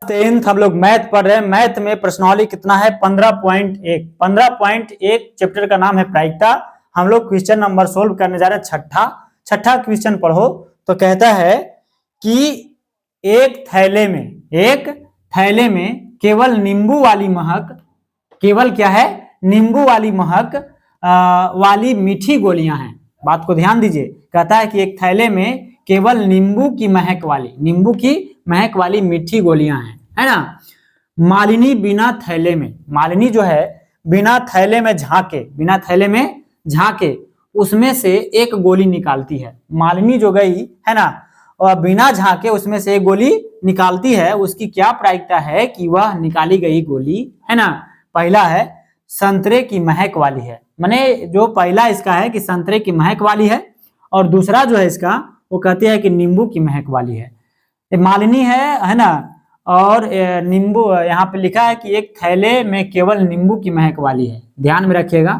10th हम लोग math पढ़ रहे हैं। मैथ में प्रश्नावली कितना है? 15.1। 15.1 चैप्टर का नाम है प्रायिकता। हम लोग क्वेश्चन नंबर सोल्व करने जा रहे हैं छठा क्वेश्चन पढ़ो। तो कहता है कि एक थैले में केवल नींबू वाली महक, केवल क्या है? नींबू वाली महक वाली मीठी गोलियां हैं। बात को ध्यान दीजिए। कहता है कि एक थैले में केवल नींबू की महक वाली मीठी गोलियां हैं, है ना। मालिनी बिना थैले में, मालिनी जो है बिना थैले में झांके उसमें से एक गोली निकालती है। मालिनी जो गई है ना, और बिना झांके उसमें से एक गोली निकालती है। उसकी क्या प्रायिकता है कि वह निकाली गई गोली, है ना, पहला है संतरे की महक वाली है। माने जो पहला इसका है कि संतरे की महक वाली है, और दूसरा जो है इसका वो कहती है कि नींबू की महक वाली है। मालिनी है ना, और नींबू यहाँ पे लिखा है कि एक थैले में केवल नींबू की महक वाली है। ध्यान में रखिएगा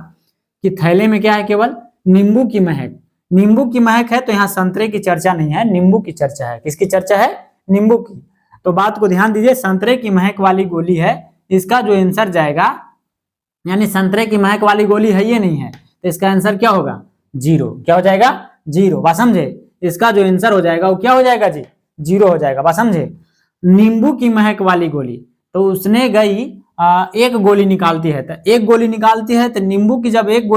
कि थैले में क्या है? केवल नींबू की महक। नींबू की महक है तो यहाँ संतरे की चर्चा नहीं है, नींबू की चर्चा है। किसकी चर्चा है? नींबू की। तो बात को ध्यान दीजिए, संतरे की महक वाली गोली है। इसका जो आंसर जाएगा, यानी संतरे की महक वाली गोली है ये नहीं है, तो इसका आंसर क्या होगा? 0। क्या हो जाएगा? 0। बात समझे? इसका जो आंसर हो जाएगा वो क्या हो जाएगा जी? 0 हो जाएगा। बात समझे? नींबू की महक वाली गोली, तो उसने गई एक गोली निकालती है, तो एक गोली निकालती है तो नींबू की जब एक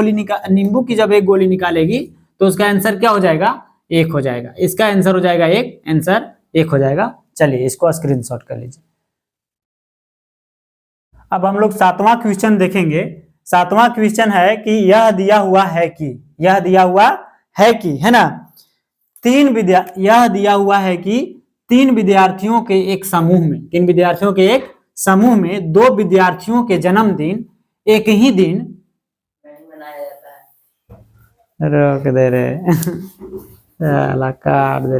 गोली निकालेगी तो उसका आंसर क्या हो जाएगा? 1 हो जाएगा। इसका आंसर हो जाएगा 1, आंसर 1 हो जाएगा। चलिए इसको स्क्रीनशॉट कर लीजिए। अब हम लोग 7वां क्वेश्चन देखेंगे। 7वां क्वेश्चन है कि यह दिया हुआ है कि, है ना, यह दिया हुआ है कि तीन विद्यार्थियों के एक समूह में 2 विद्यार्थियों के जन्मदिन एक ही दिन मनाया जाता है। रोक दे रे काट दे।